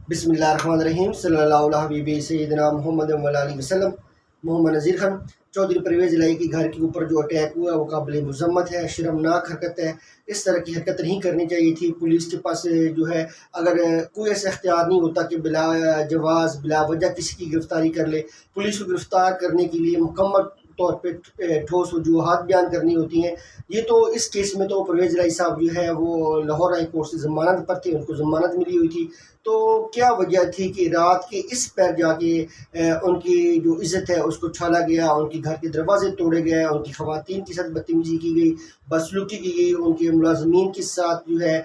بسم اللہ الرحمن الرحیم صلی اللہ علیہ حبیب سیدنا محمد علیہ وسلم۔ محمد نذیر خان چودھری پرویز الہی کے گھر کے اوپر جو اٹیک ہوا وہ قابل مذمت ہے، شرمناک حرکت ہے۔ اس طرح کی حرکت نہیں کرنی چاہیے تھی۔ پولیس کے پاس جو ہے اگر کوئی ایسا اختیار نہیں ہوتا کہ بلا جواز بلا وجہ کسی کی گرفتاری کر لے، پولیس کو گرفتار کرنے کے لیے مکمل طور پہ ٹھوس وجوہات بیان کرنی ہوتی ہیں۔ یہ تو اس کیس میں تو پرویز الہی صاحب جو ہے وہ لاہور ہائی کورٹ سے ضمانت پر تھے، ان کو ضمانت ملی ہوئی تھی۔ تو کیا وجہ تھی کہ رات کے اس پر جا کے ان کی جو عزت ہے اس کو چھالا گیا، ان کے گھر کے دروازے توڑے گئے، ان کی خواتین کے ساتھ بدتمیزی کی گئی، بدسلوکی کی گئی، ان کے ملازمین کے ساتھ جو ہے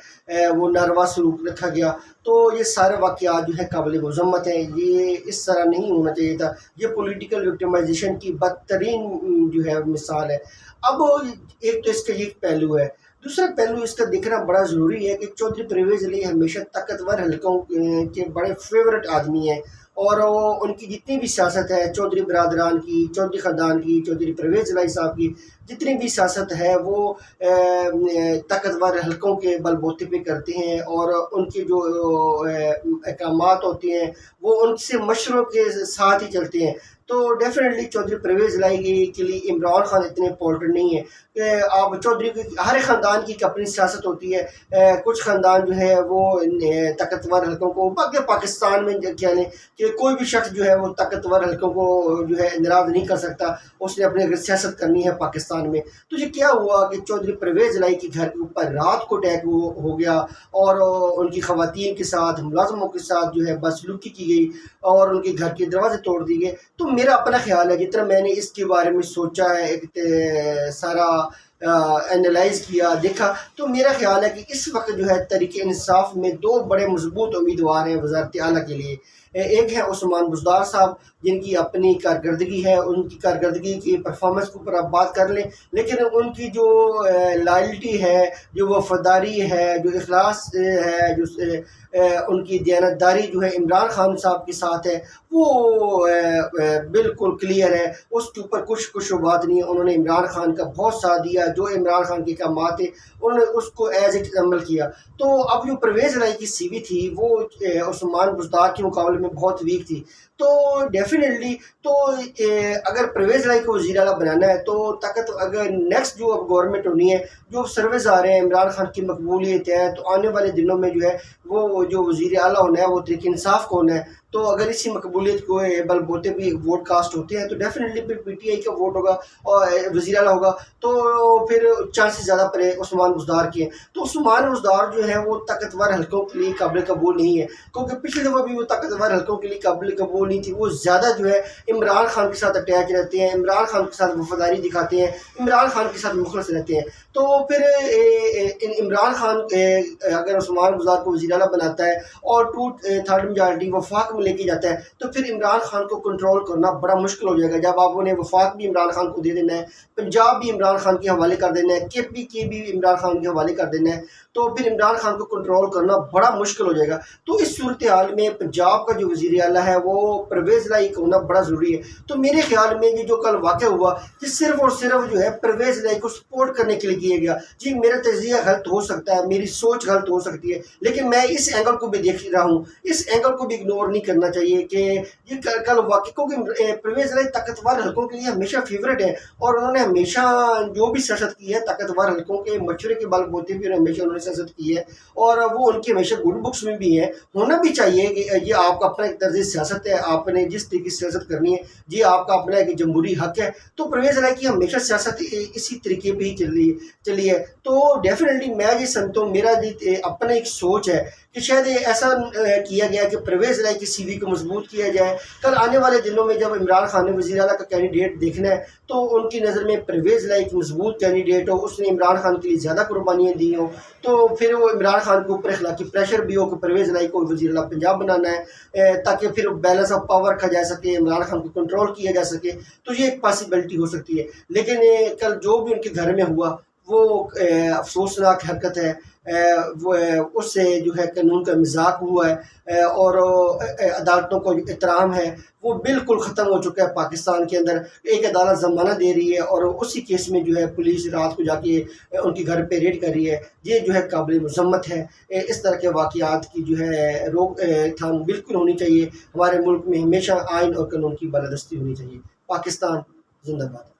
وہ ناروا سلوک رکھا گیا۔ تو یہ سارے واقعات جو ہے قابل مذمت ہیں، یہ اس طرح نہیں ہونا چاہیے تھا۔ یہ پولیٹیکل وکٹمائزیشن کی بدترین جو ہے مثال ہے۔ اب ایک تو اس کا یہ پہلو ہے، دوسرا پہلو اس کا دیکھنا بڑا ضروری ہے کہ چودھری پرویز الہی ہمیشہ طاقتور حلقوں کے بڑے فیورٹ آدمی ہیں، اور ان کی جتنی بھی سیاست ہے، چودھری برادران کی، چودھری خاندان کی، چودھری پرویز الہی صاحب کی جتنی بھی سیاست ہے وہ طاقتور حلقوں کے بل بوتے پہ کرتے ہیں، اور ان کے جو احکامات ہوتے ہیں وہ ان سے مشوروں کے ساتھ ہی چلتے ہیں۔ تو ڈیفینیٹلی چودھری پرویز الہی کے لیے عمران خان اتنے امپورٹنٹ نہیں ہے کہ آپ چودھری کی ہر خاندان کی ایک اپنی سیاست ہوتی ہے۔ کچھ خاندان جو ہے وہ طاقتور حلقوں کو، باقی پاکستان میں کیا لیں کہ کوئی بھی شخص جو ہے وہ طاقتور حلقوں کو جو ہے ناراض نہیں کر سکتا، اس نے اپنے سیاست کرنی ہے پاکستان میں۔ تو یہ کیا ہوا کہ چودھری پرویز الہی کے گھر کے اوپر رات کو اٹیک ہو گیا، اور ان کی خواتین کے ساتھ، ملازموں کے ساتھ جو ہے بدسلوکی کی گئی، اور ان کے گھر کے دروازے توڑ دیے گئے۔ تو میرا اپنا خیال ہے، جتنا میں نے اس کے بارے میں سوچا ہے، ایک سارا اینالائز کیا، دیکھا، تو میرا خیال ہے کہ اس وقت جو ہے تحریک انصاف میں دو بڑے مضبوط امیدوار ہیں وزارت اعلیٰ کے لیے۔ ایک ہے عثمان بزدار صاحب، جن کی اپنی کارکردگی ہے، ان کی کارکردگی کی پرفارمنس کے اوپر آپ بات کر لیں، لیکن ان کی جو لائلٹی ہے، جو وفاداری ہے، جو اخلاص ہے، جو ان کی دیانتداری جو ہے عمران خان صاحب کے ساتھ ہے، وہ بالکل کلیئر ہے، اس کے اوپر کچھ شبہات نہیں ہے۔ انہوں نے عمران خان کا بہت ساتھ دیا، جو عمران خان کے احکامات تھے انہوں نے اس کو ایز اٹ عمل کیا۔ تو اب جو پرویز الہی کی سی وی تھی وہ عثمان بزدار کے مقابلے میں بہت ویک تھی۔ تو ڈیفینیٹلی تو اگر پرویز الہی کو وزیر اعلیٰ بنانا ہے تو اگر نیکسٹ جو اب گورنمنٹ ہونی ہے، جو سروس آ رہے ہیں عمران خان کی مقبولیت ہے، تو آنے والے دنوں میں جو ہے وہ جو وزیر اعلیٰ ہونا ہے وہ تحریک انصاف کو ہونا ہے۔ تو اگر اسی مقبولیت کو بل بوتے بھی ووٹ کاسٹ ہوتے ہیں تو ڈیفینیٹلی پھر پی ٹی آئی کا ووٹ ہوگا اور وزیر اعلیٰ ہوگا، تو پھر چانسز زیادہ پڑے عثمان بزدار کے۔ تو عثمان بزدار جو ہے وہ طاقتور حلقوں کے لیے قابل قبول نہیں ہے، کیونکہ پچھلی دفعہ بھی وہ طاقتور حلقوں کے لیے قابل قبول نہیں تھی۔ وہ زیادہ جو ہے عمران خان کے ساتھ اٹیچ رہتے ہیں، عمران خان کے ساتھ وفاداری دکھاتے ہیں، عمران خان کے ساتھ مخلص رہتے ہیں۔ تو پھر عمران خان اگر عثمان بزدار کو وزیر اعلیٰ بناتا ہے اور 2/3 میجارٹی وفاق میں لے کے جاتا ہے تو پھر عمران خان کو کنٹرول کرنا بڑا مشکل ہو جائے گا۔ جب آپ نے وفاق بھی عمران خان کو دے دینا ہے، پنجاب بھی عمران خان کے حوالے کر دینا ہے، کے بھی عمران خان کے حوالے کر دینا ہے، تو پھر عمران خان کو کنٹرول کرنا بڑا مشکل ہو جائے گا۔ تو اس صورتحال میں پنجاب کا جو وزیر اعلیٰ ہے وہ پرویز الہی کا ہونا بڑا ضروری ہے۔ تو میرے خیال میں یہ جو کل واقع ہوا یہ صرف اور صرف جو ہے پرویز الہی کو سپورٹ کرنے کے لیے کیا گیا۔ جی میرا تجزیہ غلط ہو سکتا ہے، میری سوچ غلط ہو سکتی ہے، لیکن میں اس اینگل کو بھی دیکھ رہا ہوں، اس اینگل کو بھی اگنور نہیں کرنا چاہیے کہ یہ کل واقع، کیونکہ پرویز الہی طاقتور حلقوں کے لیے ہمیشہ فیورٹ ہے، اور انہوں نے ہمیشہ جو بھی سیاست کی ہے طاقتور حلقوں کے مشورے کے بل بوتے بھی ہمیشہ انہوں نے سیاست کی ہے، اور وہ ان کے ہمیشہ گڈ بکس میں بھی ہیں۔ ہونا بھی چاہیے کہ یہ آپ کا اپنا ایک طرز سیاست ہے، آپ نے جس طریقے سے سیاست کرنی ہے، جی آپ کا اپنا ایک جمہوری حق ہے۔ تو پرویز الہی کی ہمیشہ سیاست اسی طریقے پہ ہی چلی ہے۔ تو ڈیفینیٹلی میں یہ سمجھتا ہوں، میرا اپنا ایک سوچ ہے کہ شاید ایسا کیا گیا کہ پرویز الہی کی سی وی کو مضبوط کیا جائے۔ کل آنے والے دنوں میں جب عمران خان نے وزیر اعلیٰ کا کینڈیڈیٹ دیکھنا ہے تو ان کی نظر میں پرویز الہی ایک مضبوط کینڈیڈیٹ ہو، اس نے عمران خان کے لیے زیادہ قربانیاں دی ہوں، تو پھر وہ عمران خان کے اوپر اخلاقی پریشر بھی ہو کہ پرویز الہی کو وزیر اعلیٰ پنجاب بنانا ہے، تاکہ پھر بیلنس آف پاور رکھا جا سکے، عمران خان کو کنٹرول کیا جا سکے۔ تو یہ ایک پاسبلٹی ہو سکتی ہے، لیکن کل جو بھی ان کے گھر میں ہوا وہ افسوسناک حرکت ہے، وہ اس سے جو ہے قانون کا مذاق ہوا ہے، اور عدالتوں کو جو احترام ہے وہ بالکل ختم ہو چکا ہے پاکستان کے اندر۔ ایک عدالت ضمانت دے رہی ہے اور اسی کیس میں جو ہے پولیس رات کو جا کے ان کے گھر پہ ریڈ کر رہی ہے، یہ جو ہے قابل مذمت ہے۔ اس طرح کے واقعات کی جو ہے روک تھام بالکل ہونی چاہیے۔ ہمارے ملک میں ہمیشہ آئین اور قانون کی بالادستی ہونی چاہیے۔ پاکستان زندہ باد۔